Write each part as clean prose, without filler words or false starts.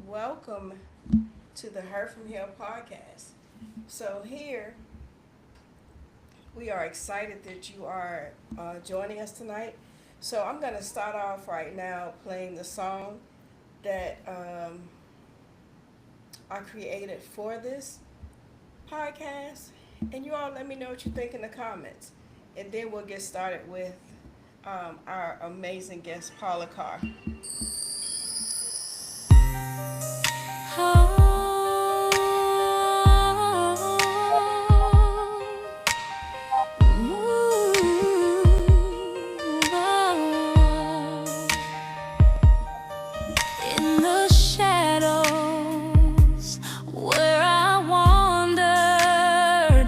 Welcome to the Her From Here podcast. So, here we are excited that you are joining us tonight. So, I'm going to start off right now playing the song that I created for this podcast. And you all let me know what you think in the comments. And then we'll get started with our amazing guest, Paula Carr. In the shadows where I wandered,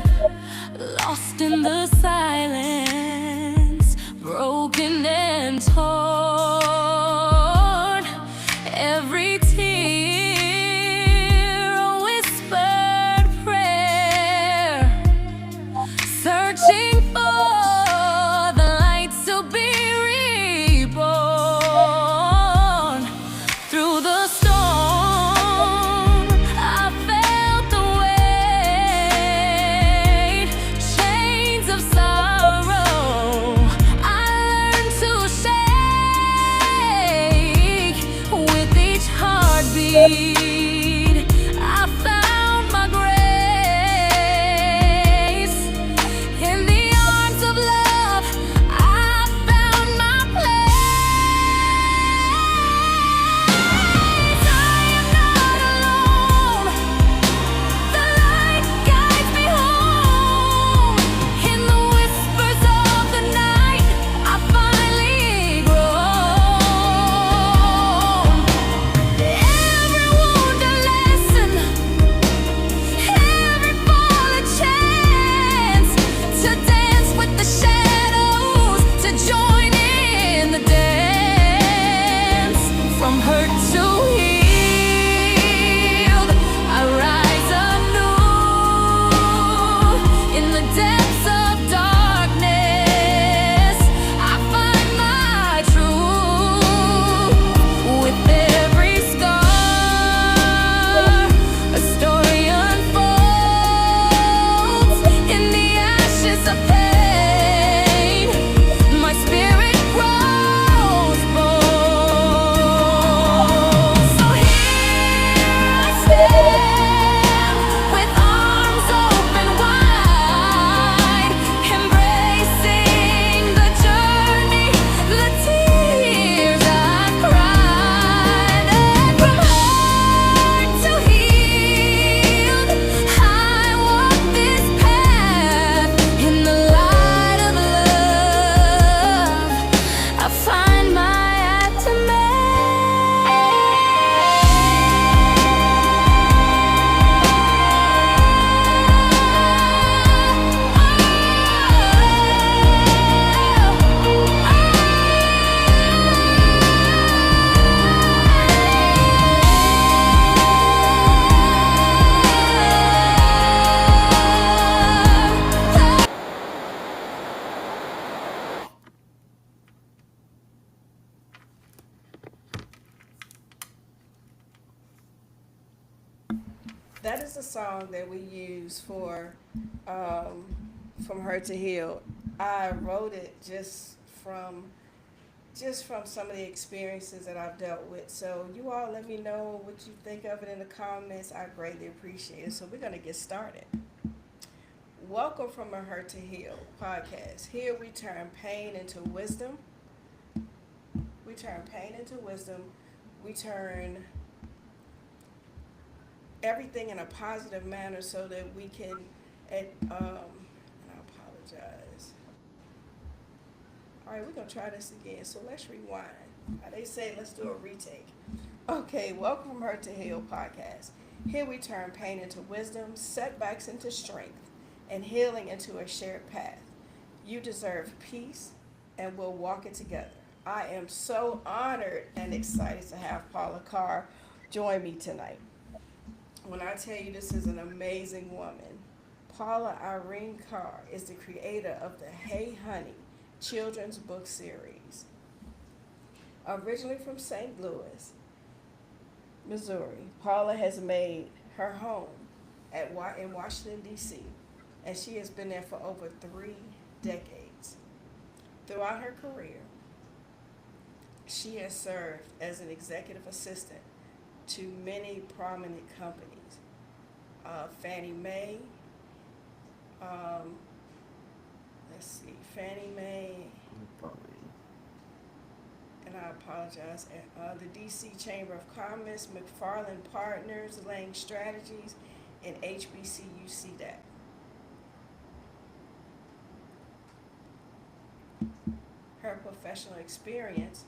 lost in the silence, broken and torn. Every tear a whispered prayer, searching for the light to be reborn. Through the storm, I felt the weight, chains of sorrow. I learned to shake with each heartbeat. I found my grace in the arms of love. I found my place. I am not alone. The light guides me home. In the whispers of the night, I finally grown. Every wound a lesson, every fall a chance to dance with the shadows, to join in the dance. From hurt to healed, I rise anew. In the depths of darkness, I find my truth. With every scar, a story unfolds. In the ashes of pain, my spirit grows bold. So here I stand, with arms open wide, embracing the journey, the tears I cried. And from hurt to healed, I walk this path. In the light of love, I find my That is the song that we use for From Her to Heal. I wrote it just from some of the experiences that I've dealt with. So you all let me know what you think of it in the comments. I greatly appreciate it. So we're gonna get started. Welcome from a Her to Heal podcast. Here we turn pain into wisdom. We turn pain into wisdom. We turn everything in a positive manner so that we can, and I apologize. All right, we're gonna try this again. So let's rewind. They say let's do a retake. Okay, welcome from Her to Heal podcast. Here we turn pain into wisdom, setbacks into strength, and healing into a shared path. You deserve peace, and we'll walk it together. I am so honored and excited to have Paula Carr join me tonight. When I tell you this is an amazing woman, Paula Irene Carr is the creator of the Hey Honey children's book series. Originally from St. Louis, Missouri. Paula has made her home in Washington, D.C., and she has been there for over 3 decades. Throughout her career, she has served as an executive assistant to many prominent companies. Fannie Mae, um, Fannie Mae, and I apologize, the DC Chamber of Commerce, McFarland Partners, Lang Strategies, and HBCU CDAC. Her professional experience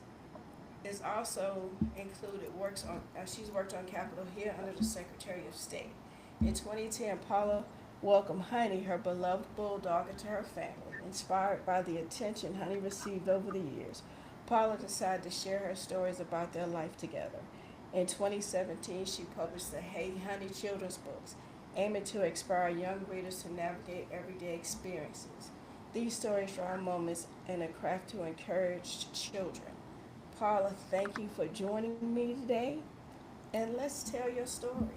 is also included she's worked on Capitol Hill under the Secretary of State. In 2010, Paula welcomed Honey, her beloved bulldog, into her family. Inspired by the attention Honey received over the years, Paula decided to share her stories about their life together. In 2017, she published the Hey Honey children's books, aiming to inspire young readers to navigate everyday experiences. These stories draw moments in a craft to encourage children. Paula, thank you for joining me today, and let's tell your story.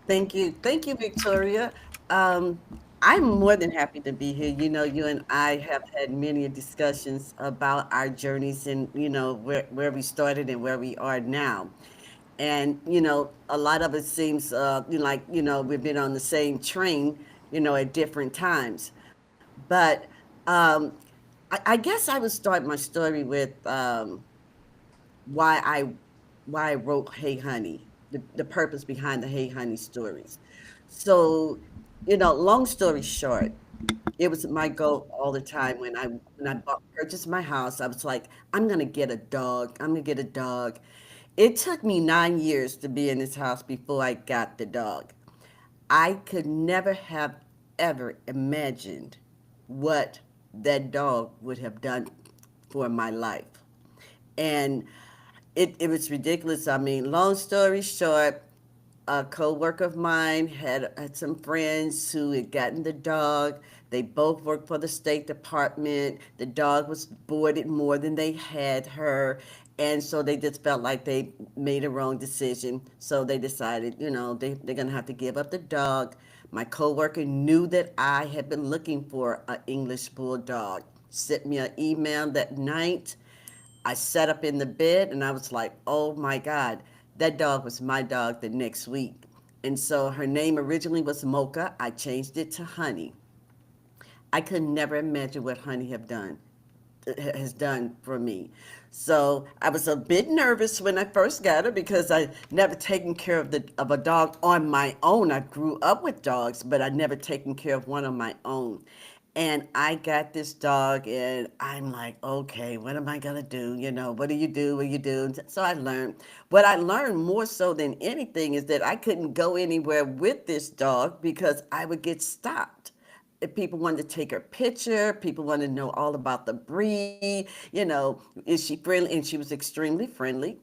Thank you, Victoria. Um, I'm more than happy to be here. You know, you and I have had many discussions about our journeys and, where we started and where we are now. And, a lot of it seems like, we've been on the same train, at different times. But um, I guess I would start my story with why I why I wrote Hey Honey, the purpose behind the Hey Honey stories. So, long story short, it was my goal all the time purchased my house. I was like, I'm gonna get a dog. I'm gonna get a dog. It took me 9 years to be in this house before I got the dog. I could never have ever imagined what that dog would have done for my life. And it was ridiculous. I mean, long story short, a co-worker of mine had some friends who had gotten the dog. They both worked for the State Department. The dog was boarded more than they had her. And so they just felt like they made a wrong decision. So they decided, they're going to have to give up the dog. My coworker knew that I had been looking for an English bulldog. Sent me an email that night. I sat up in the bed and I was like, oh my God, that dog was my dog the next week. And so her name originally was Mocha. I changed it to Honey. I could never imagine what Honey has done for me. So I was a bit nervous when I first got her because I never taken care of a dog on my own. I grew up with dogs, but I never taken care of one on my own. And I got this dog, and I'm like, okay, what am I gonna do? What do you do? What do you do? So I learned. What I learned more so than anything is that I couldn't go anywhere with this dog because I would get stopped. If people wanted to take her picture, people wanted to know all about the breed, is she friendly? And she was extremely friendly.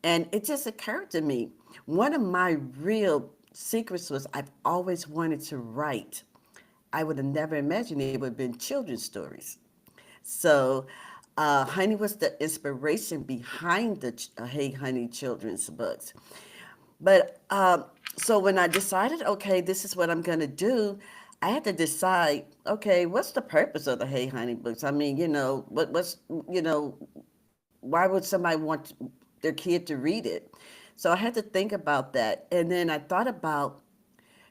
And it just occurred to me, one of my real secrets was I've always wanted to write. I would have never imagined it would have been children's stories. So, Honey was the inspiration behind the Hey Honey children's books. But so when I decided, okay, this is what I'm going to do, I had to decide, okay, what's the purpose of the Hey Honey books? I mean, you know, why would somebody want their kid to read it? So I had to think about that. And then I thought about,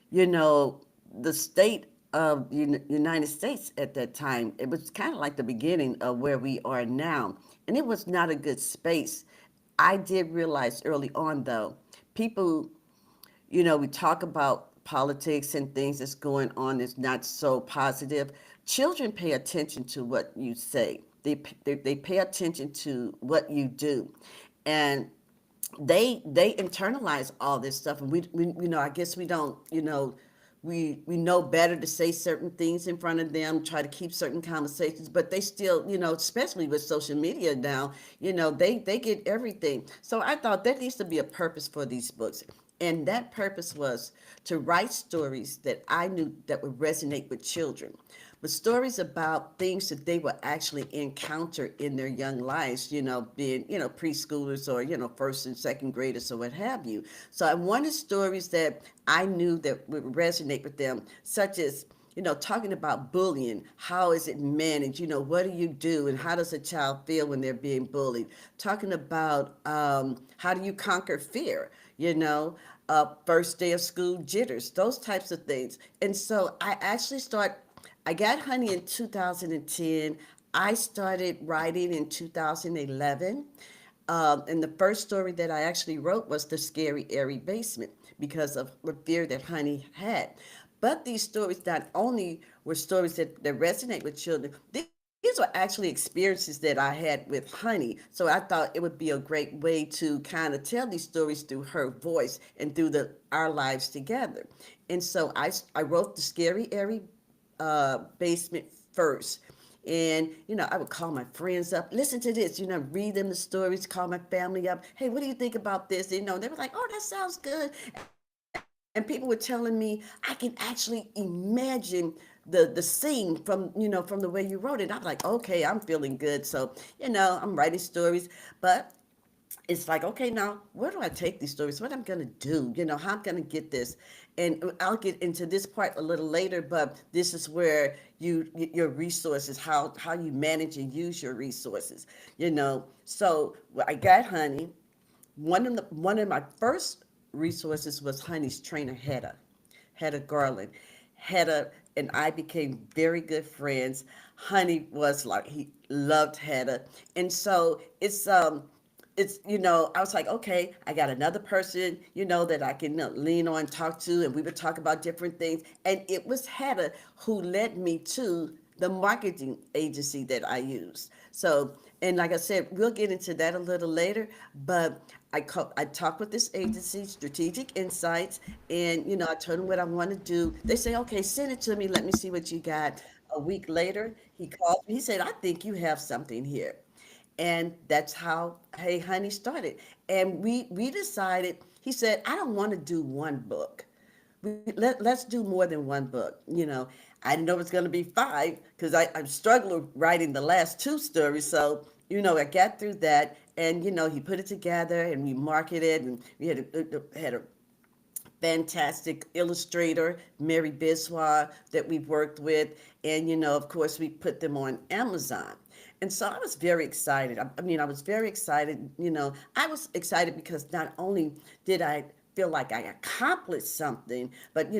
you know, the state of United States at that time. It was kind of like the beginning of where we are now, and it was not a good space. I did realize early on, though, people, we talk about politics and things that's going on that's not so positive. Children pay attention to what you say. They pay attention to what you do, and they internalize all this stuff, and I guess we don't, we know better to say certain things in front of them, try to keep certain conversations, but they still, especially with social media now, they get everything. So I thought there needs to be a purpose for these books. And that purpose was to write stories that I knew that would resonate with children. but stories about things that they will actually encounter in their young lives, being, preschoolers or, first and second graders or what have you. So I wanted stories that I knew that would resonate with them, such as, talking about bullying. How is it managed? What do you do? And how does a child feel when they're being bullied? Talking about how do you conquer fear? First day of school jitters, those types of things. And so I got Honey in 2010. I started writing in 2011. And the first story that I actually wrote was The Scary Airy Basement because of the fear that Honey had. But these stories not only were stories that resonate with children, these were actually experiences that I had with Honey. So I thought it would be a great way to kind of tell these stories through her voice and through our lives together. And so I wrote The Scary Airy Basement first. And, I would call my friends up, listen to this, read them the stories, call my family up. Hey, what do you think about this? They were like, oh, that sounds good. And people were telling me I can actually imagine the scene from the way you wrote it. I'm like, okay, I'm feeling good. So, I'm writing stories, but it's like, okay, now where do I take these stories? What I'm gonna do? How I'm gonna get this? And I'll get into this part a little later, but this is where your resources, how you manage and use your resources. So I got Honey. One of my first resources was Honey's trainer, Hedda Garland. Hedda and I became very good friends. Honey was like, he loved Hedda. And so I was like, okay, I got another person, that I can lean on, talk to, and we would talk about different things. And it was Hedda who led me to the marketing agency that I used. So, and like I said, we'll get into that a little later, but I talked with this agency, Strategic Insights, and, I told them what I want to do. They say, okay, send it to me. Let me see what you got. A week later, he called me. He said, I think you have something here. And that's how Hey Honey started. And we decided, he said, I don't want to do one book. Let's do more than one book. I didn't know it was going to be five because I struggled writing the last two stories. So, I got through that and, he put it together and we marketed and we had a fantastic illustrator, Mary Biswa, that we've worked with. And, of course, we put them on Amazon. And so I was very excited. I was very excited. I was excited because not only did I feel like I accomplished something, but,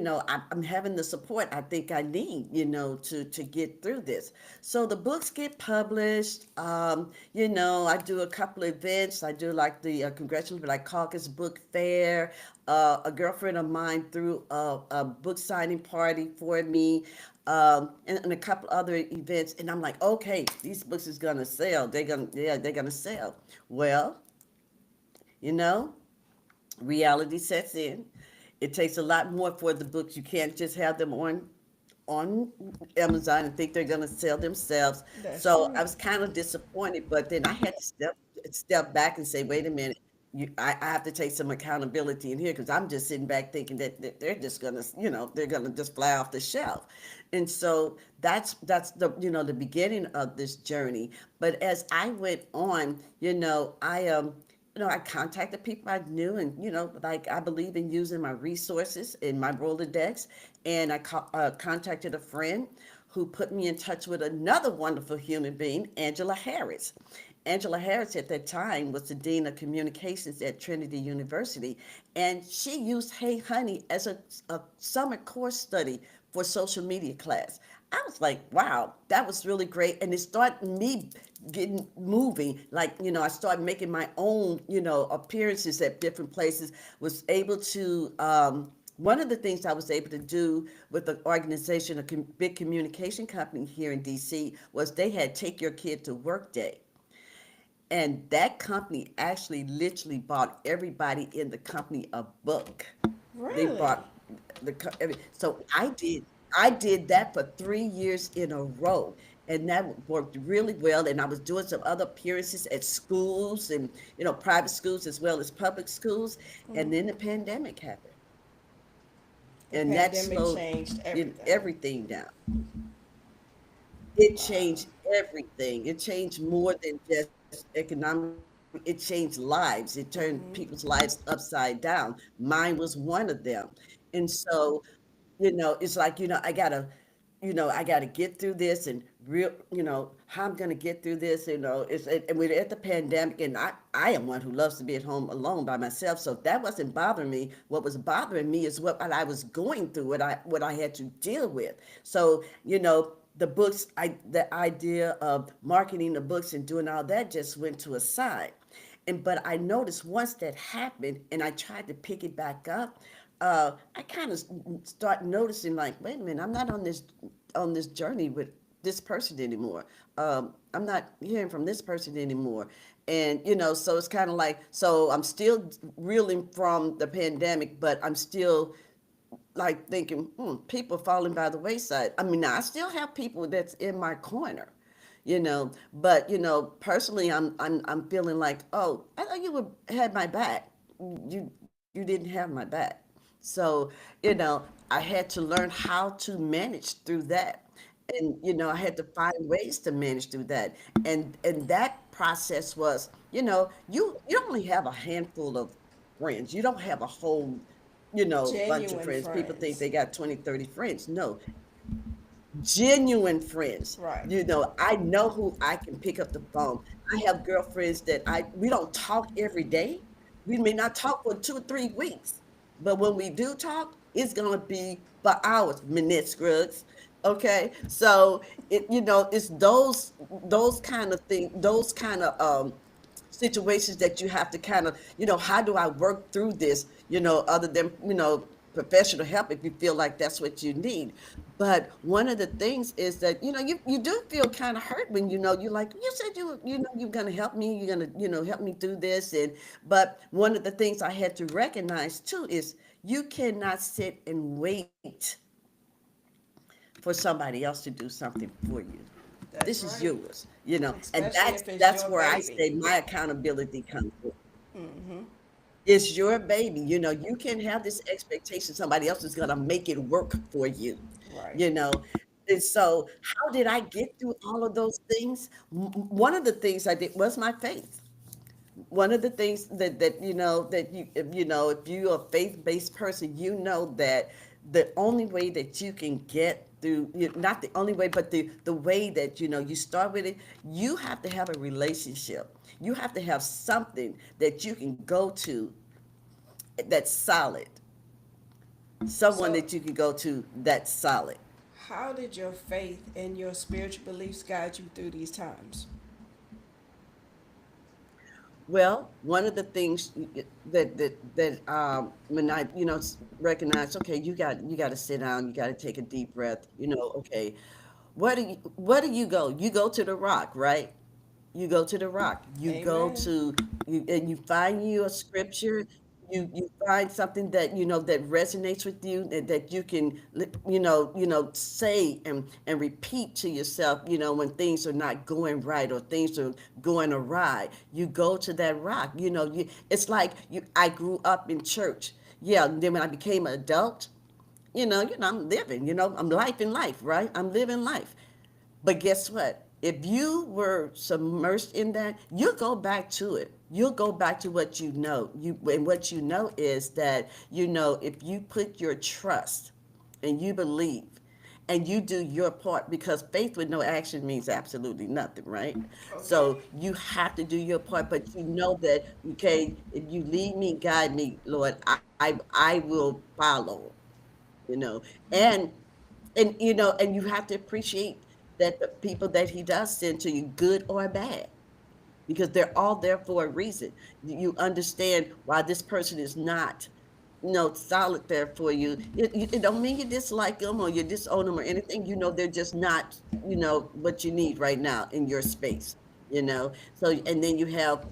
I'm having the support I think I need, to get through this. So the books get published. I do a couple of events. I do like the Congressional Black Caucus Book Fair. A girlfriend of mine threw a book signing party for me, and a couple other events. And I'm like, okay, these books is gonna sell. They're gonna sell. Well, you know, reality sets in. It takes a lot more for the books. You can't just have them on Amazon and think they're going to sell themselves. That's So true. I was kind of disappointed, but then I had to step back and say, wait a minute. I have to take some accountability in here because I'm just sitting back thinking that they're just gonna, they're gonna just fly off the shelf, and so that's the beginning of this journey. But as I went on, I contacted people I knew, and like I believe in using my resources in my Rolodex, and I contacted a friend who put me in touch with another wonderful human being, Angela Harris. Angela Harris at that time was the Dean of Communications at Trinity University, and she used Hey Honey as a summer course study for social media class. I was like, wow, that was really great. And it started me getting moving. Like, I started making my own, appearances at different places, was able to, one of the things I was able to do with the organization, a big communication company here in DC, was they had Take Your Kid to Work Day. And that company actually literally bought everybody in the company a book. They Really? bought so I did that for 3 years in a row, and that worked really well. And I was doing some other appearances at schools and private schools as well as public schools. And then the pandemic happened, The and that pandemic slowed changed everything. everything down. it Wow. changed everything. It changed more than just economic. It changed lives. It turned people's Mm-hmm. lives upside down. Mine was one of them. And so, it's like, I gotta get through this and how I'm gonna get through this, and we're at the pandemic, and I am one who loves to be at home alone by myself. So that wasn't bothering me. What was bothering me is what I was going through, what I had to deal with. So, the books, the idea of marketing the books and doing all that just went to a side. But I noticed once that happened and I tried to pick it back up, I kind of start noticing like, wait a minute, I'm not on this journey with this person anymore. I'm not hearing from this person anymore. And so it's kind of like, so I'm still reeling from the pandemic, but I'm still like thinking, people falling by the wayside. I mean, now I still have people that's in my corner, but personally, I'm feeling like, oh, I thought you would had my back. You didn't have my back. So, I had to learn how to manage through that. And, I had to find ways to manage through that. And that process was, you only have a handful of friends. You don't have a whole, bunch of Genuine friends. People think friends. they got 20, 30 friends. No, genuine friends. Right. I know who I can pick up the phone. I have girlfriends that we don't talk every day. We may not talk for 2 or 3 weeks, but when we do talk, it's gonna be for hours, minutes, Scruggs. Okay, so it's those kind of things, those kind of situations that you have to kind of, how do I work through this, other than, professional help if you feel like that's what you need. But one of the things is that, you do feel kind of hurt when, you're like, you said you're going to help me, you're going to, help me through this. But one of the things I had to recognize too is you cannot sit and wait for somebody else to do something for you. This That's is right. yours, and Especially that's if it's that's your where I baby. say my accountability comes in. Mm-hmm. It's your baby. You can't have this expectation somebody else is gonna make it work for you. Right. You know, and so how did I get through all of those things? One of the things I did was my faith. One of the things that if you're a faith-based person, you know that the only way that you can get through, not the only way, but the way that you start with it, you have to have a relationship. You have to have something that you can go to that's solid. Someone So, that you can go to that's solid. how did your faith and your spiritual beliefs guide you through these times? Well, one of the things that when I recognize, okay, you got to sit down, you got to take a deep breath. Okay, where do you go? You go to the rock, right? You go to the rock. You go Amen. to you and you find you a scripture. You find something that that resonates with you, that you can say and repeat to yourself. When things are not going right or things are going awry, you go to that rock. It's like I grew up in church. Yeah. Then when I became an adult, I'm living. I'm life in life, right? I'm living life. But guess what? If you were submersed in that, you'll go back to it. You'll go back to what you know. And what you know is that if you put your trust and you believe and you do your part, because faith with no action means absolutely nothing, right? Okay. So you have to do your part, but you know that, okay, if you lead me, guide me, Lord, I will follow, you know, and and you have to appreciate that the people that he does send to you, good or bad, because they're all there for a reason. You understand why this person is not, solid there for you. It don't mean you dislike them or you disown them or anything. They're just not, what you need right now in your space. So and then you have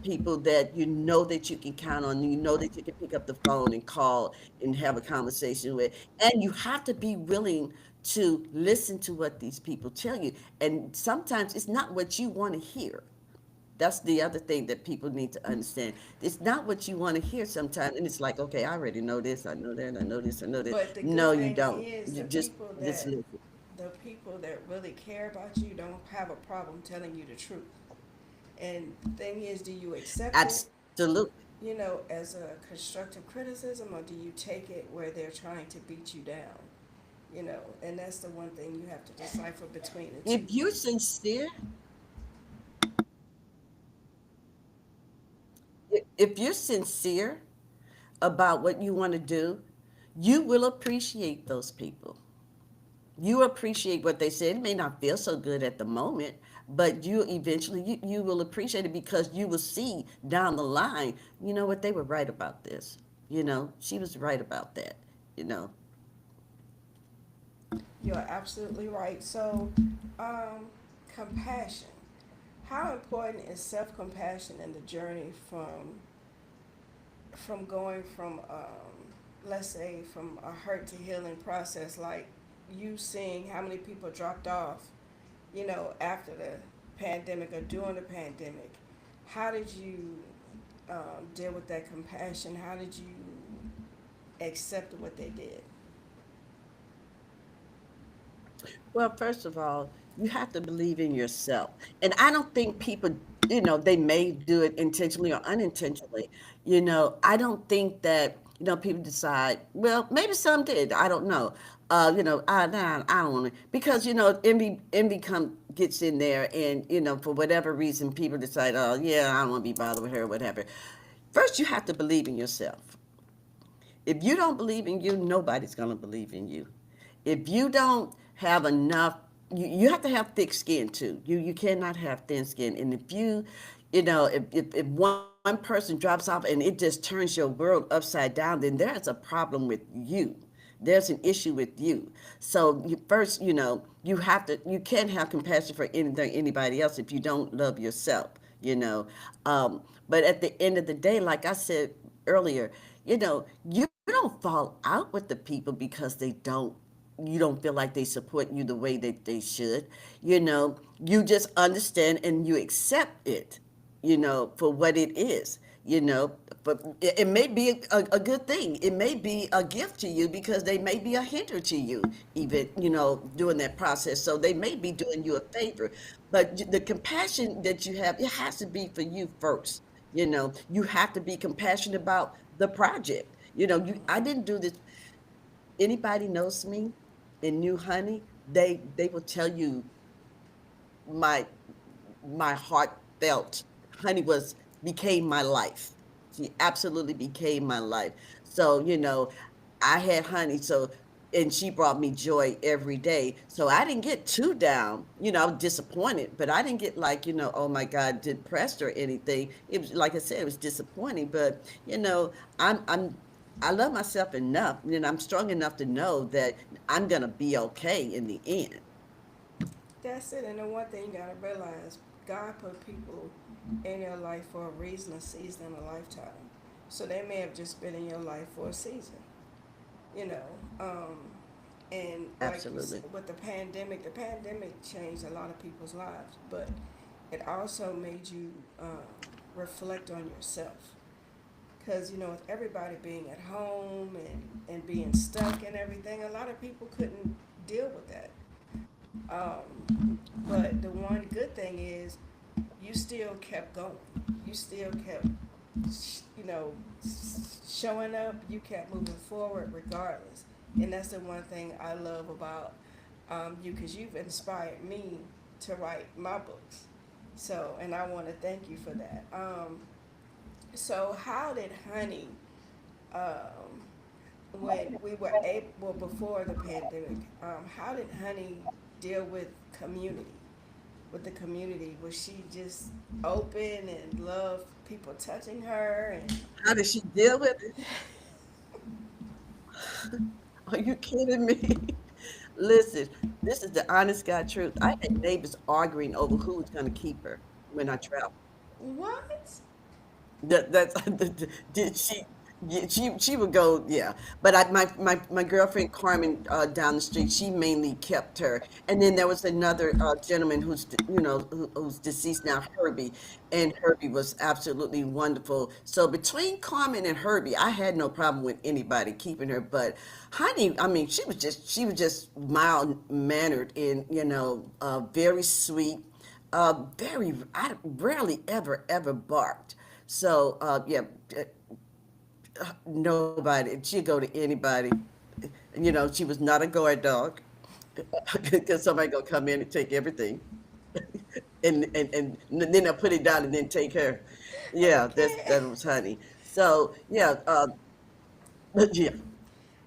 people that that you can count on. That you can pick up the phone and call and have a conversation with, and you have to be willing to listen to what these people tell you. And sometimes it's not what you want to hear. That's the other thing that people need to understand. It's not what you want to hear sometimes. And it's like, okay, I already know this, I know that, I know this, I know that. But the No, good you thing don't. is You the just people just that listen. the people that really care about you don't have a problem telling you the truth. And the thing is, do you accept it, Absolutely. as a constructive criticism, or do you take it where they're trying to beat you down? And that's the one thing you have to decipher between the If two. you're sincere, if you're sincere about what you want to do, you will appreciate those people. You appreciate what they said. It may not feel so good at the moment, but you eventually you will appreciate it because you will see down the line, you know what, they were right about this. She was right about that. You know. You're absolutely right. So, compassion. How important is self-compassion in the journey from going from, let's say, from a hurt to healing process, like you seeing how many people dropped off, after the pandemic or during the pandemic? How did you deal with that compassion? How did you accept what they did? Well, first of all, you have to believe in yourself. And I don't think people, they may do it intentionally or unintentionally. I don't think that, people decide, well, maybe some did. I don't know. I don't want to, because, envy gets in there and, for whatever reason, people decide, oh, yeah, I don't want to be bothered with her or whatever. First, you have to believe in yourself. If you don't believe in you, nobody's going to believe in you. If you don't have enough, you have to have thick skin too. You cannot have thin skin. And if one person drops off and it just turns your world upside down, then there's a problem with you. There's an issue with you. So first, you can't have compassion for anything, anybody else if you don't love yourself, you know. But at the end of the day, like I said earlier, you don't fall out with the people because you don't feel like they support you the way that they should. You just understand and you accept it, for what it is, but it may be a good thing. It may be a gift to you because they may be a hinder to you, even, during that process. So they may be doing you a favor. But the compassion that you have, it has to be for you first. You have to be compassionate about the project. I didn't do this. Anybody knows me and knew Honey, they will tell you my my heart felt. Honey was became my life. She absolutely became my life. So, I had Honey, so and she brought me joy every day. So I didn't get too down. I was disappointed, but I didn't get like, oh my God, depressed or anything. It was like I said, it was disappointing. But, I love myself enough, I'm strong enough to know that I'm gonna be okay in the end. That's it. And the one thing you gotta realize, God put people in your life for a reason, a season, and a lifetime. So they may have just been in your life for a season, you know. And like you said, Absolutely. with the pandemic changed a lot of people's lives, but it also made you reflect on yourself. Because, with everybody being at home and being stuck and everything, a lot of people couldn't deal with that. But the one good thing is you still kept going. You still kept, showing up. You kept moving forward regardless. And that's the one thing I love about you, because you've inspired me to write my books. So, and I want to thank you for that. So, how did Honey, um, when we were able, well, before the pandemic, how did Honey deal with community? With the community, was she just open and loved people touching her? And How did she deal with it? Are you kidding me? Listen, this is the honest God truth. I had neighbors arguing over who was going to keep her when I traveled. what? That's did she? Yeah, she would go, yeah. But my girlfriend Carmen down the street, she mainly kept her. And then there was another gentleman who's deceased now, Herbie, and Herbie was absolutely wonderful. So between Carmen and Herbie, I had no problem with anybody keeping her. But Honey, I mean, she was just mild mannered and very sweet. I rarely ever barked. So yeah, nobody. She'd go to anybody. She was not a guard dog because somebody gonna come in and take everything, and then they'll put it down and then take her. Yeah, that Okay. was Honey. So yeah, yeah,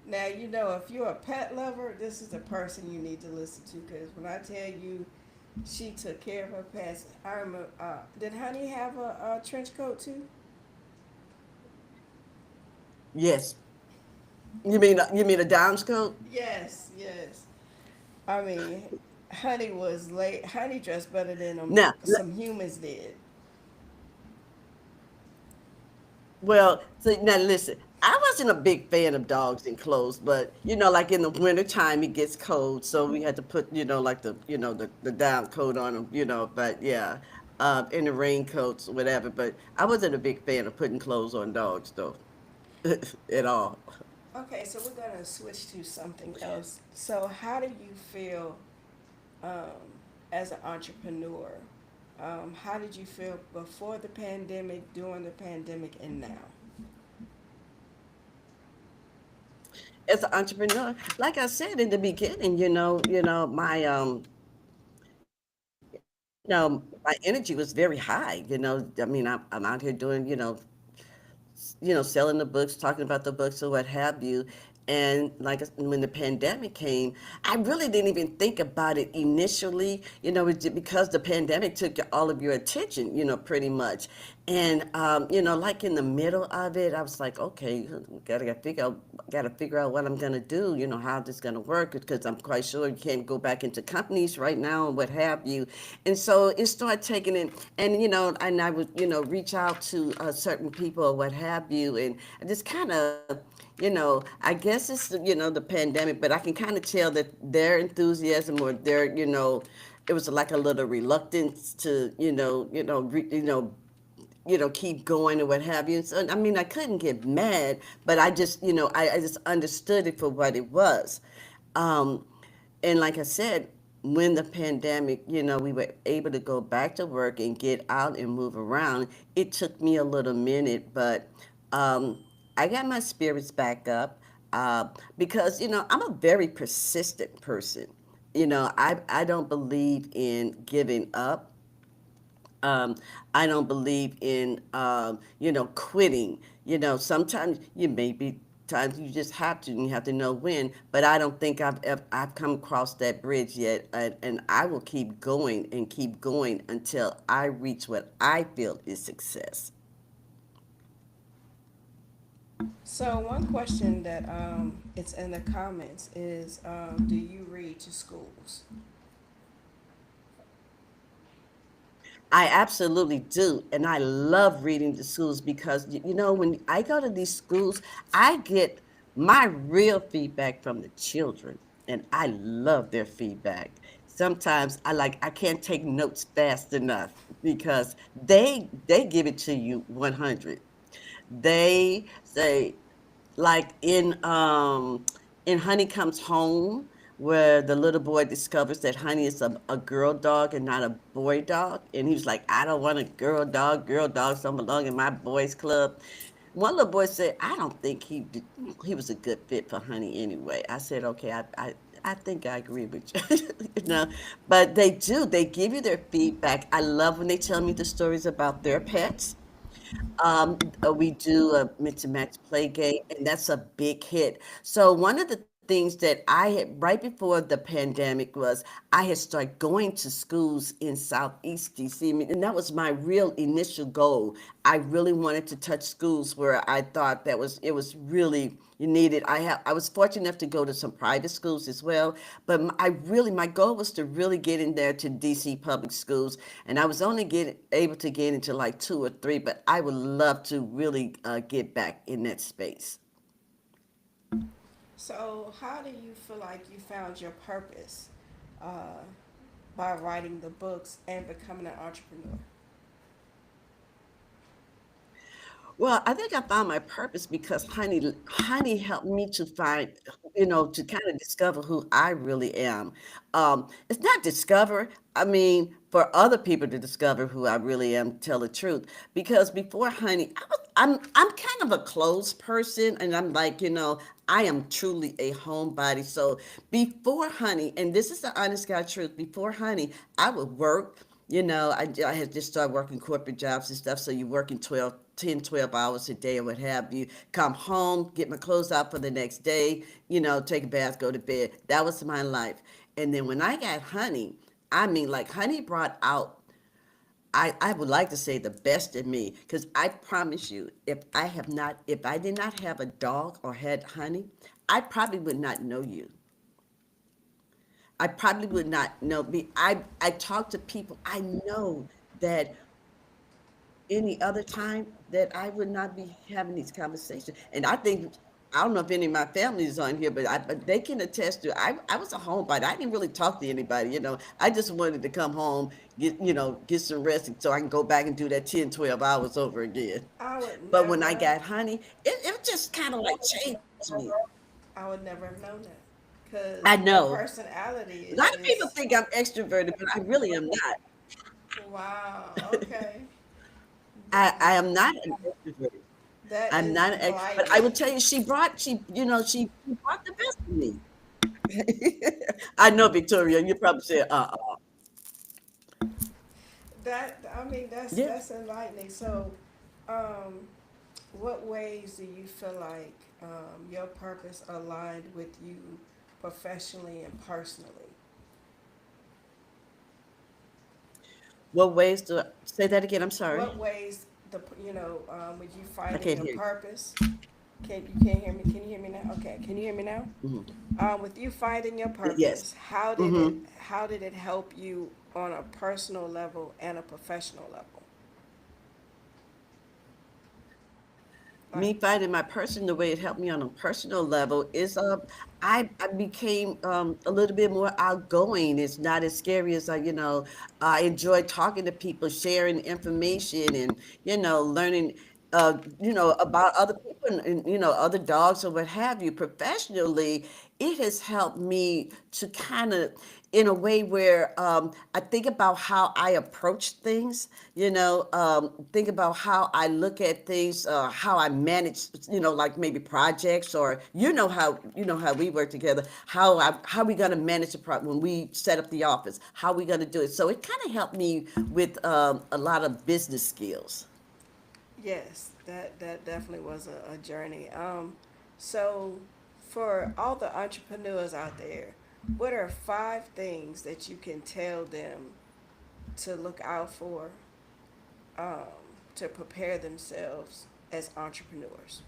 Now, if you're a pet lover, this is the person you need to listen to because when I tell you she took care of her pets, I remember, did Honey have a trench coat too? yes. You mean a Downs coat? Yes, yes. I mean, Honey was late. Honey dressed better than Now, some humans did. well, so now listen, I wasn't a big fan of dogs in clothes, but like in the winter time it gets cold, so we had to put, like the down coat on them, but yeah, in the raincoats, whatever. But I wasn't a big fan of putting clothes on dogs though, at all. Okay, so we're gonna switch to something else. So, how do you feel um, as an entrepreneur? How did you feel before the pandemic, during the pandemic, and now? As an entrepreneur, like I said in the beginning, my energy was very high. I mean, I'm out here doing, selling the books, talking about the books or what have you. And when the pandemic came, I really didn't even think about it initially, because the pandemic took all of your attention, pretty much. And like in the middle of it, I was like, okay, gotta figure out what I'm gonna do, how this gonna work, because I'm quite sure you can't go back into companies right now and what have you. And so it started taking it, and I would reach out to certain people or what have you, and I just kind of I guess it's the pandemic, but I can kind of tell that their enthusiasm or their it was like a little reluctance to keep going or what have you. So I mean, I couldn't get mad, but I just I just understood it for what it was. Um, and like I said, when the pandemic, we were able to go back to work and get out and move around. It took me a little minute, but um, I got my spirits back up uh, because I'm a very persistent person. I don't believe in giving up. um, I don't believe in, quitting. Sometimes you may be times you just have to, and you have to know when. But I don't think I've come across that bridge yet, and I will keep going and keep going until I reach what I feel is success. So, one question that it's in the comments is, do you read to schools? I absolutely do. And I love reading to schools because, when I go to these schools, I get my real feedback from the children. And I love their feedback. Sometimes I can't take notes fast enough because they give it to you 100. They say, like in Honey Comes Home, where the little boy discovers that Honey is a girl dog and not a boy dog, and he was like, I don't want a girl dogs don't belong in my boys club. One little boy said, I don't think he was a good fit for Honey anyway. I said, okay, I think I agree with you. But they give you their feedback. I love when they tell me the stories about their pets. We do a Mix and Match play game, and that's a big hit. So one of the things that I had right before the pandemic was I had started going to schools in Southeast DC. And that was my real initial goal. I really wanted to touch schools where I thought that was it was really you needed. I was fortunate enough to go to some private schools as well, but my goal was to really get in there to DC public schools, and I was only able to get into like two or three, but I would love to really get back in that space. So, how do you feel like you found your purpose uh, by writing the books and becoming an entrepreneur? Well, I think I found my purpose because honey helped me to find, to kind of discover who I really am. It's not discover, I mean, for other people to discover who I really am, tell the truth. Because before honey, I'm kind of a closed person, and I'm like, I am truly a homebody. So before honey, and this is the honest God truth, before honey, I would work. I had just started working corporate jobs and stuff. So you're working 12 hours a day or what have you. Come home, get my clothes out for the next day, take a bath, go to bed. That was my life. And then when I got honey, I mean, like honey brought out, I would like to say the best in me. Because I promise you, if I did not have a dog or had honey, I probably would not know you. I probably would not know me. I talk to people I know that any other time that I would not be having these conversations. And I don't know if any of my family is on here, but they can attest to I was a homebody. I didn't really talk to anybody, I just wanted to come home, get some rest so I can go back and do that 10, 12 hours over again. I would But when I never, got honey, it just kind of like changed me. I would never have known that because I your know. personality A is lot of people just think I'm extroverted, but I really am not. wow. Okay, I am not an extrovert. that I'm is not an extrovert. But I will enlightening. tell you, she brought the best of me. I know, Victoria, you probably said, I mean, yeah. that's enlightening. So, um, what ways do you feel like your purpose aligned with you professionally and personally? What ways do say that again? I'm sorry. What ways with you I finding can't your hear you. purpose? You can't hear me? Can you hear me now? Okay, can you hear me now? Mhm. With you finding your Yes. purpose, hmm how did it help you on a personal level and a professional level? Like, Me finding my person the way it helped me on a personal level is I became a little bit more outgoing. It's not as scary as I enjoy talking to people, sharing information, and learning about other people, and other dogs or what have you. Professionally, it has helped me to kind of in a way where I think about how I approach things, think about how I look at things, how I manage, like maybe projects, or how we work together, how we gonna manage when we set up the office, how we gonna do it. So it kind of helped me with a lot of business skills. yes, that definitely was a journey. So for all the entrepreneurs out there, what are five things that you can tell them to look out for um, to prepare themselves as entrepreneurs?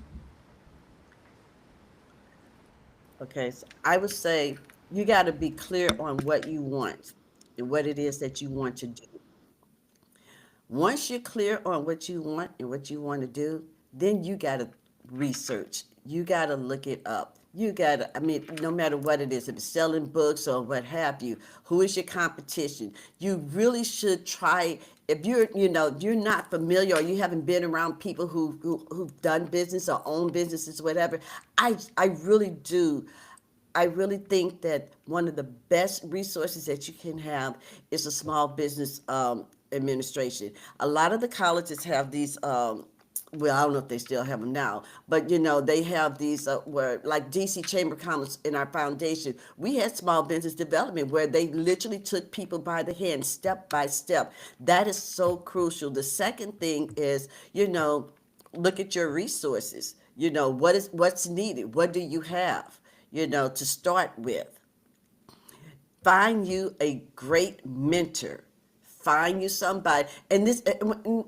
Okay, so I would say you got to be clear on what you want and what it is that you want to do. Once you're clear on what you want and what you want to do, then you got to research. You got to look it up. You got to, I mean, no matter what it is, if it's selling books or what have you, who is your competition? You really should try. If if you're not familiar or you haven't been around people who've done business or own businesses, whatever, I really do. I really think that one of the best resources that you can have is a small business administration. A lot of the colleges have these. Well, I don't know if they still have them now, but they have these where like DC Chamber of Commerce in our foundation, we had small business development where they literally took people by the hand step by step. That is so crucial. The second thing is, look at your resources. What's needed. What do you have? to start with. Find you a great mentor. Find you somebody. And this,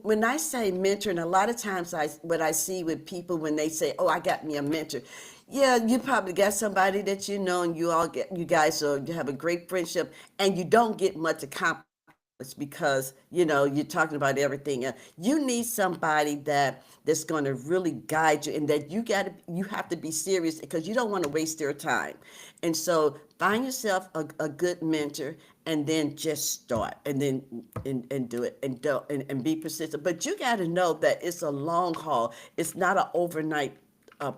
when I say mentor, and a lot of times what I see with people when they say, "Oh, I got me a mentor," yeah, you probably got somebody that you know, and you guys you have a great friendship, and you don't get much accomplished because you're talking about everything else. You need somebody that's going to really guide you, and that you have to be serious because you don't want to waste their time. And so find yourself a good mentor, and then just start, and then and do it, and do and be persistent. But you got to know that it's a long haul. It's not an overnight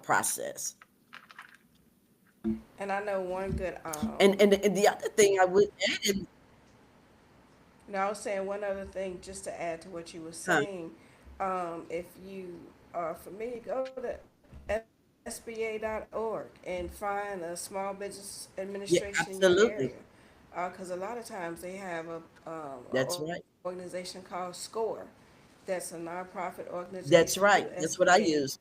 process. And I know one good And the other thing I would add is, no, I was saying one other thing just to add to what you were huh, saying. If you are familiar, go to SBA.org and find a small business yeah, administration in your absolutely, area. Because a lot of times they have a that's right. organization called SCORE. That's a nonprofit That's organization through right. the That's what I SBA use.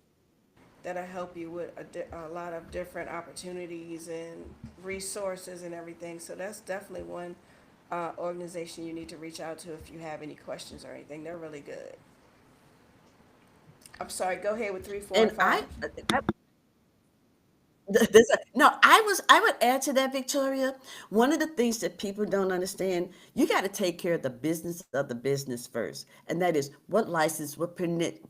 that'll help you with a lot of different opportunities and resources and everything. So that's definitely one organization you need to reach out to if you have any questions or anything. They're really good. I'm sorry. Go ahead with three, four, and And five. no, I would add to that, Victoria. One of the things that people don't understand, you got to take care of the business of the business first, and that is what license, what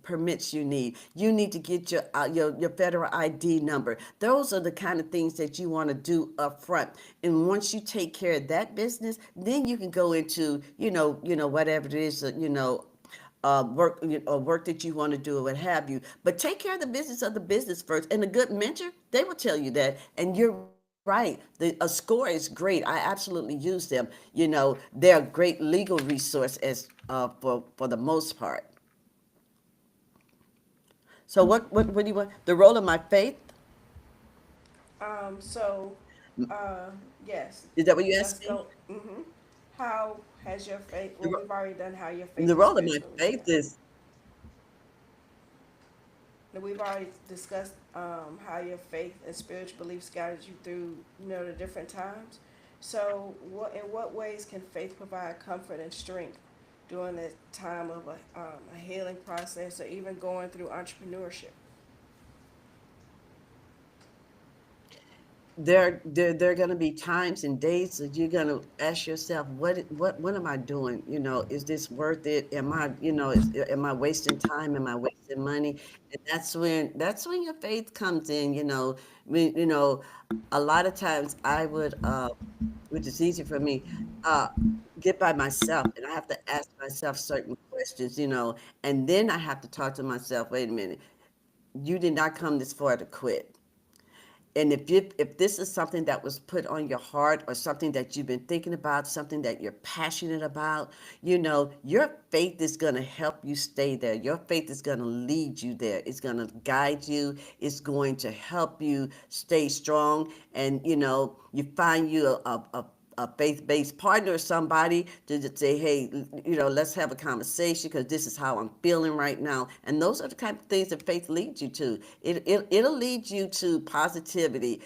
permits you need. You need to get your federal ID number. Those are the kind of things that you want to do up front. And once you take care of that business, then you can go into whatever it is work that you want to do or what have you. But take care of the business of the business first. And a good mentor, they will tell you that. And you're right. A score is great. I absolutely use them. They're a great legal resource as for the most part. So what do you want? The role of my faith? So, uh, yes, Is that what you let's asked me? go. How has your faith? The, Well, ro- we've already done how your faith the and role of my spiritual beliefs faith is, Now, we've already discussed how your faith and spiritual beliefs guided you through, the different times. So, in what ways can faith provide comfort and strength during the time of a healing process, or even going through entrepreneurship? there are going to be times and days that you're going to ask yourself, what am I doing? Is this worth it? Am I wasting time? Am I wasting money? And that's when your faith comes in. A lot of times I would, which is easy for me, uh, get by myself, and I have to ask myself certain questions. And then I have to talk to myself. Wait a minute, you did not come this far to quit. And if this is something that was put on your heart, or something that you've been thinking about, something that you're passionate about, your faith is going to help you stay there. Your faith is going to lead you there. It's going to guide you. It's going to help you stay strong. And you find you a faith-based partner or somebody to just say, hey, let's have a conversation because this is how I'm feeling right now. And those are the kind of things that faith leads you to. It'll lead you to positivity.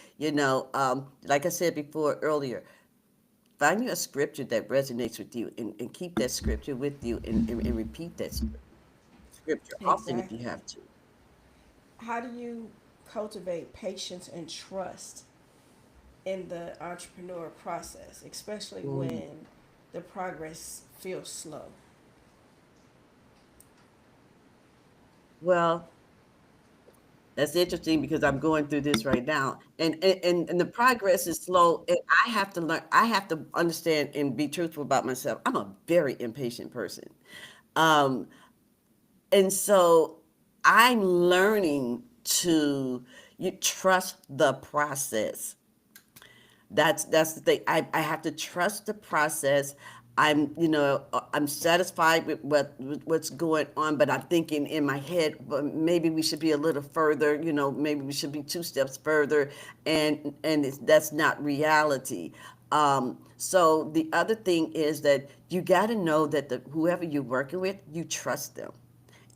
Like I said before earlier, find you a scripture that resonates with you, and keep that scripture with you, and repeat that scripture often if you Exactly. have to. How do you cultivate patience and trust in the entrepreneur process, especially Mm. when the progress feels slow? Well, that's interesting because I'm going through this right now, and the progress is slow. And I have to learn. I have to understand and be truthful about myself. I'm a very impatient person, um, and so I'm learning to trust the process. That's the thing. I have to trust the process. I'm satisfied with what's going on, but I'm thinking in my head, but maybe we should be a little further. Maybe we should be two steps further, and that's not reality. So the other thing is that you got to know that whoever you're working with, you trust them,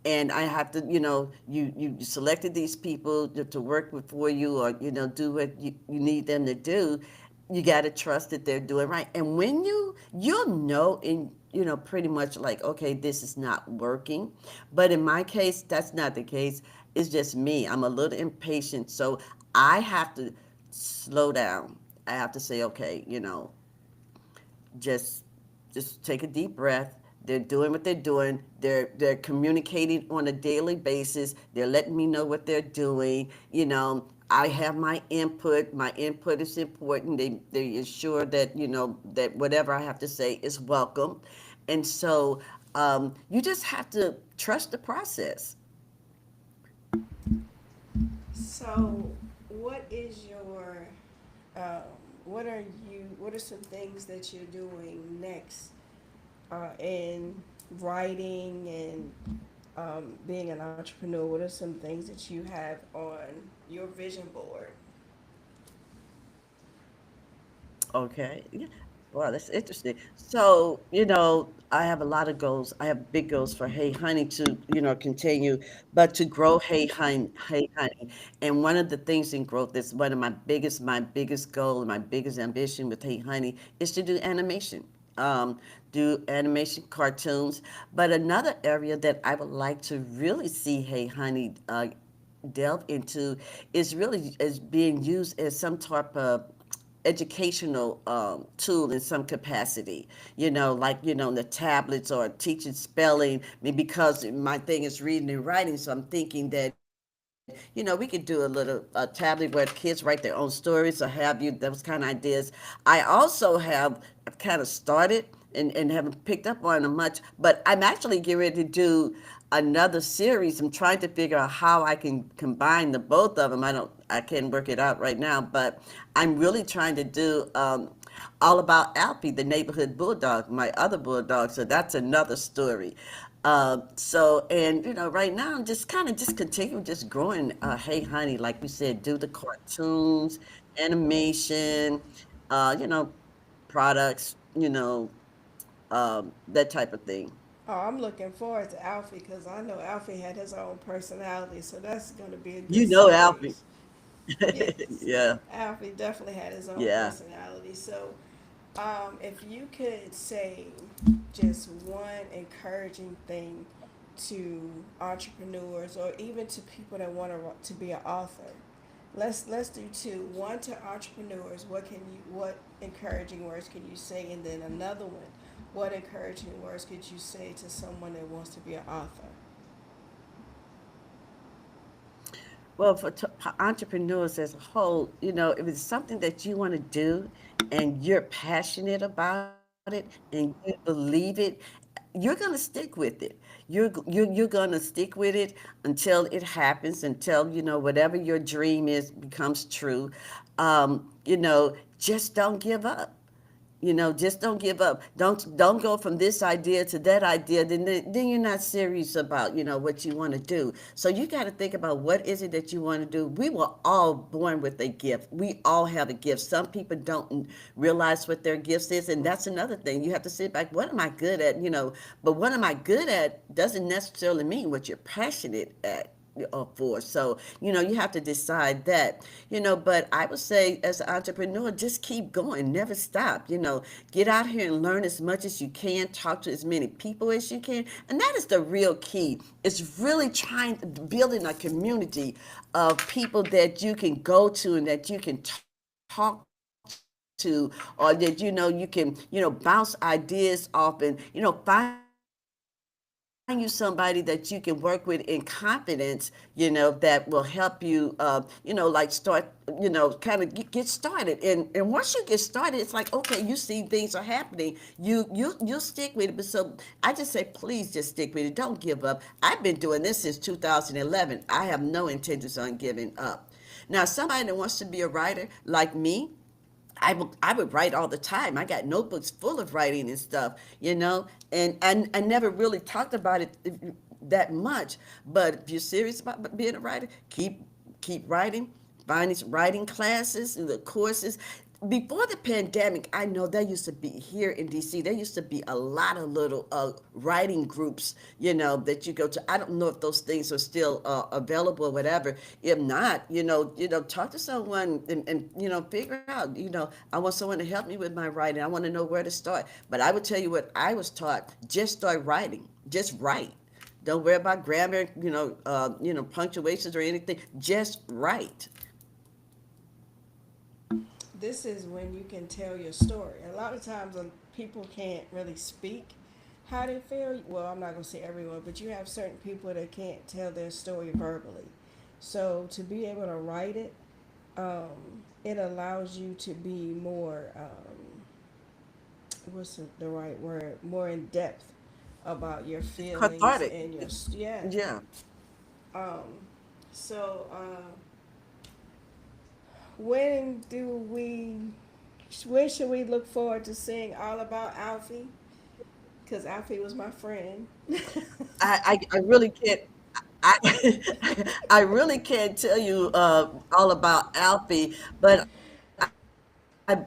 and I have to, you selected these people to work with for you, or do what you need them to do. You got to trust that they're doing right. And when you'll know in pretty much like, okay, this is not working. But in my case, that's not the case. It's just me. I'm a little impatient, so I have to slow down. I have to say, okay, just just take a deep breath. They're doing what they're doing. They're communicating on a daily basis. They're letting me know what they're doing. I have my input. My input is important. They ensure that that whatever I have to say is welcome, and so you just have to trust the process. So, what is your, um, what are some things that you're doing next in writing and being an entrepreneur? What are some things that you have on your vision board? Okay. Yeah. Wow, that's interesting. So, I have a lot of goals. I have big goals for Hey Honey to, continue, but to grow Hey Honey. And one of the things in growth that's one of my biggest goal and my biggest ambition with Hey Honey is to do animation. Do animation cartoons. But another area that I would like to really see Hey Honey delve into is really as being used as some type of educational tool in some capacity, like, the tablets or teaching spelling. I mean, because my thing is reading and writing, so I'm thinking that, we could do a little tablet where kids write their own stories or have you, those kind of ideas. I also have kind of started and haven't picked up on them much, but I'm actually getting ready to do another series. I'm trying to figure out how I can combine the both of them. I can't work it out right now, but I'm really trying to do all about Alfie, the neighborhood bulldog, my other bulldog. So that's another story. And right now I'm just kind of just continuing just growing. Hey Honey, like you said, do the cartoons, animation, uh, products, that type of thing. Oh, I'm looking forward to Alfie because I know Alfie had his own personality, so that's going to be a good You know Alfie. series. Yes, Yeah, Alfie definitely had his own yeah. personality. So, if you could say just one encouraging thing to entrepreneurs or even to people that want to be an author, let's do two. One to entrepreneurs. What encouraging words can you say, and then another one. What encouraging words could you say to someone that wants to be an author? Well, for entrepreneurs as a whole, if it's something that you want to do and you're passionate about it and you believe it, you're going to stick with it. You're going to stick with it until it happens, until whatever your dream is becomes true. Just don't give up. Just don't give up. Don't go from this idea to that idea. Then you're not serious about what you want to do. So you got to think about what is it that you want to do. We were all born with a gift. We all have a gift. Some people don't realize what their gifts is, and that's another thing. You have to sit back. What am I good at? But what am I good at doesn't necessarily mean what you're passionate at for. So, you have to decide that, but I would say as an entrepreneur, just keep going, never stop, get out here and learn as much as you can, talk to as many people as you can. And that is the real key. It's really trying to building a community of people that you can go to and that you can talk to, or that you can bounce ideas off and find you somebody that you can work with in confidence, that will help you, like start, kind of get started. And once you get started, it's like, okay, you see things are happening. You'll stick with it. But so I just say, please just stick with it. Don't give up. I've been doing this since 2011. I have no intentions on giving up. Now, somebody that wants to be a writer like me, I would write all the time. I got notebooks full of writing and stuff, and I never really talked about it that much. But if you're serious about being a writer, keep writing. Find these writing classes and the courses. before the pandemic, I know there used to be here in DC, there used to be a lot of little writing groups, that you go to. I don't know if those things are still available or whatever. If not, talk to someone and figure out, I want someone to help me with my writing. I want to know where to start. But I would tell you what I was taught: just start writing, just write. Don't worry about grammar, punctuations or anything. Just write. This is when you can tell your story. A lot of times when people can't really speak how they feel, well, I'm not going to say everyone, but you have certain people that can't tell their story verbally. So to be able to write it, it allows you to be more, what's the right word, more in depth about your feelings Cathartic. and your, yeah. Yeah. Um, so, when do we, when should we look forward to seeing all about Alfie? Because Alfie was my friend. I really can't. I I really can't tell you all about Alfie, but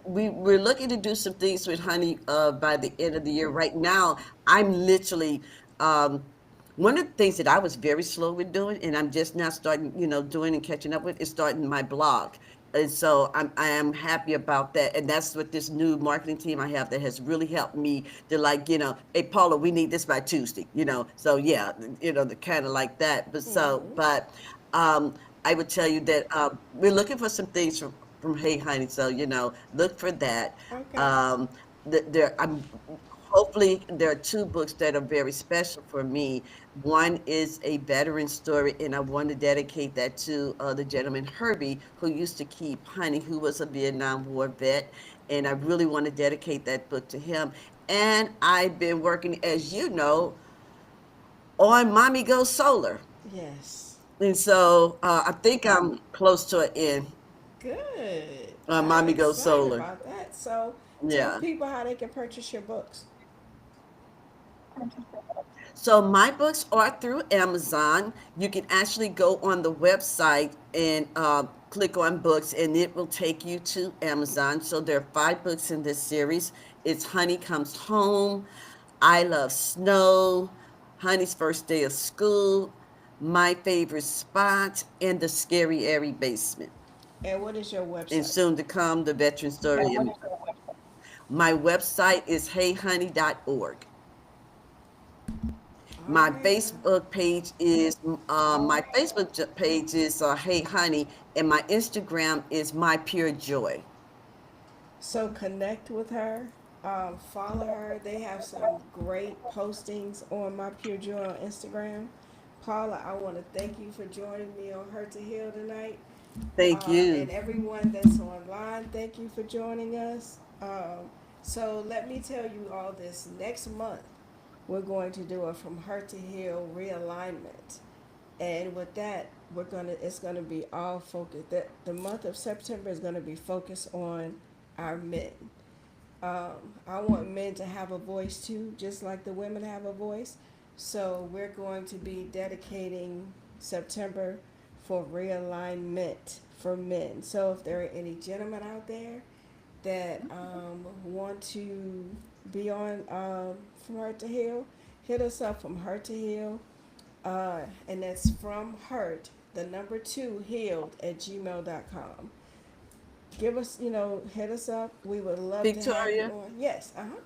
we're looking to do some things with Honey by the end of the year. Right now, I'm literally one of the things that I was very slow with doing, and I'm just now starting, doing and catching up with, is starting my blog. And so I am happy about that. And that's what this new marketing team I have that has really helped me to, like, hey Paula, we need this by Tuesday. So yeah, the kind of like that. Mm-hmm. But I would tell you that we're looking for some things from Hey Honey. So look for that. Okay. Um, I'm hopefully there are two books that are very special for me. One is a veteran story, and I want to dedicate that to the gentleman Herbie who used to keep Honey, who was a Vietnam War vet, and I really want to dedicate that book to him. And I've been working, as you know, on Mommy Goes Solar, Yes. and so I think I'm close to an end Good. on I'm Mommy Goes excited Solar. about that. So tell Yeah. people how they can purchase your books. So my books are through Amazon. You can actually go on the website and click on books, and it will take you to Amazon. So there are 5 books in this series. It's Honey Comes Home, I Love Snow, Honey's First Day of School, My Favorite Spot, and The Scary Airy Basement. And what is your And website? soon to come, the veteran story. And my website is heyhoney.org. All My right. page is Hey Honey, and my Instagram is My Pure Joy. So connect with her, follow her. They have some great postings on My Pure Joy on Instagram. Paula, I want to thank you for joining me on Her to Heal tonight. Thank And you. everyone that's online, thank you for joining us. So let me tell you all this. Next month, we're going to do a From Hurt to Heal realignment. And with that, it's gonna be all focused. The month of September is gonna be focused on our men. I want men to have a voice too, just like the women have a voice. So we're going to be dedicating September for realignment for men. So if there are any gentlemen out there that want to be on From Hurt to Heal, hit us up from Hurt to Heal. And that's from hurt, the number two, healed at gmail.com. Give us, hit us up. We would love to have you Victoria, on. Yes, uh huh.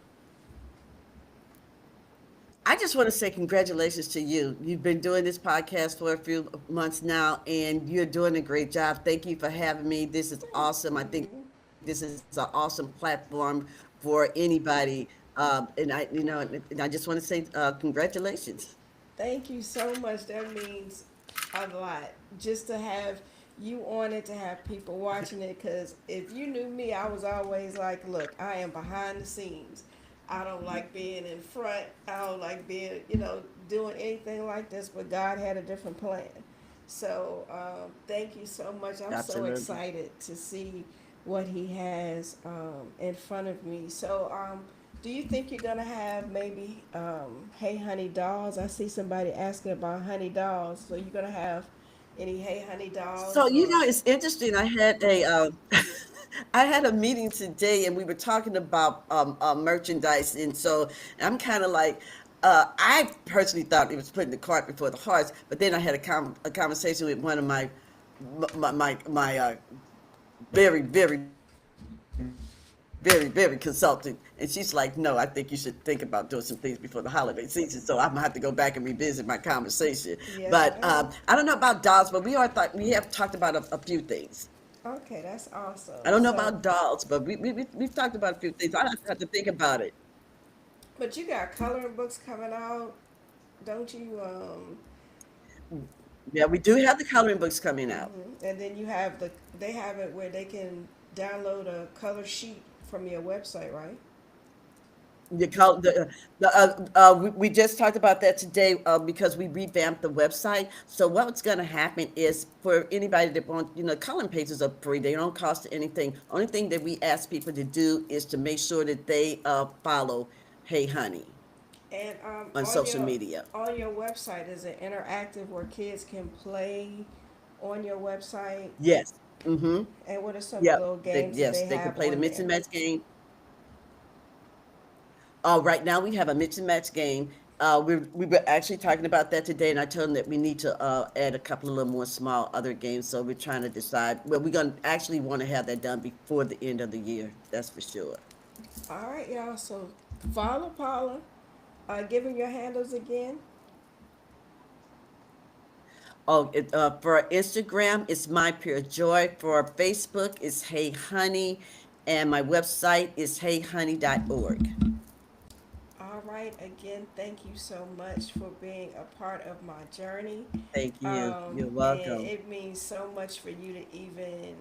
I just want to say congratulations to you. You've been doing this podcast for a few months now, and you're doing a great job. Thank you for having me. This is Thank awesome. I think you. this is an awesome platform for anybody. And I just want to say congratulations. Thank you so much. That means a lot. Just to have you on it, to have people watching it. Because if you knew me, I was always like, look, I am behind the scenes. I don't like being in front. I don't like being, doing anything like this. But God had a different plan. So thank you so much. I'm so Absolutely. excited to see what He has in front of me. So do you think you're gonna have maybe Hey Honey dolls? I see somebody asking about honey dolls. So you're gonna have any Hey Honey So dolls or? it's interesting. I had a I had a meeting today and we were talking about merchandise. And so I'm kind of like, I personally thought it was putting the cart before the horse, but then I had a conversation with one of my very, very, very consultant. And she's like, no, I think you should think about doing some things before the holiday season. So I'm gonna have to go back and revisit my conversation. But Yeah. I don't know about dolls, but we have talked about a few things. Okay, that's awesome. I don't know So, about dolls, but we've talked about a few things. I have to think about it. but you got coloring books coming out, don't you? Yeah, we do have the coloring books coming out. And then you have they have it where they can download a color sheet from your website, right? We just talked about that today because we revamped the website. So what's going to happen is for anybody that wants, coloring pages are free. They don't cost anything. Only thing that we ask people to do is to make sure that they follow Hey Honey And on social media. on your website is it interactive where kids can play on your website? Yes. Mm-hmm. And what are some Yep. little games that Yes, they they can have play the on mix and there? match game. Right now we have a mix and match game. We were actually talking about that today, and I told them that we need to add a couple of little more small other games. So we're trying to decide. Well, we're gonna actually want to have that done before the end of the year. That's for sure. All right, y'all. So follow Paula. Giving your handles again. For Instagram, it's My Pure Joy. For Facebook, it's Hey Honey, and my website is heyhoney.org. All right. Again, thank you so much for being a part of my journey. Thank you. You're And welcome. it means so much for you to even,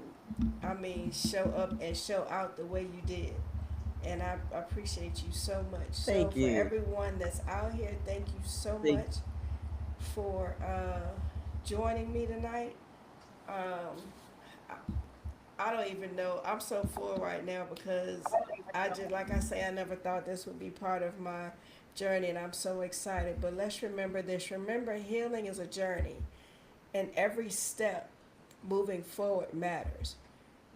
I mean, show up and show out the way you did. And I appreciate you so much. So Thank for you. everyone that's out here, thank you so Thank much for joining me tonight. Um, I don't even know. I'm so full right now because I just, like I say, I never thought this would be part of my journey, and I'm so excited. But let's remember this. Remember, healing is a journey, and every step moving forward matters.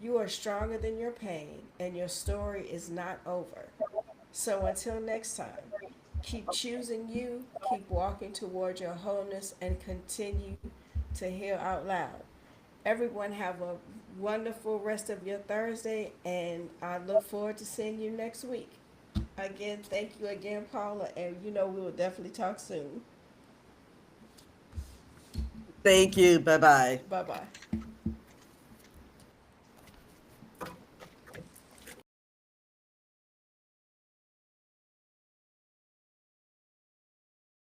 You are stronger than your pain, and your story is not over. So until next time, keep choosing you, keep walking toward your wholeness, and continue to heal out loud. Everyone have a wonderful rest of your Thursday, and I look forward to seeing you next week. Again, thank you again, Paula, and you know we will definitely talk soon. Thank you. Bye bye. Bye bye.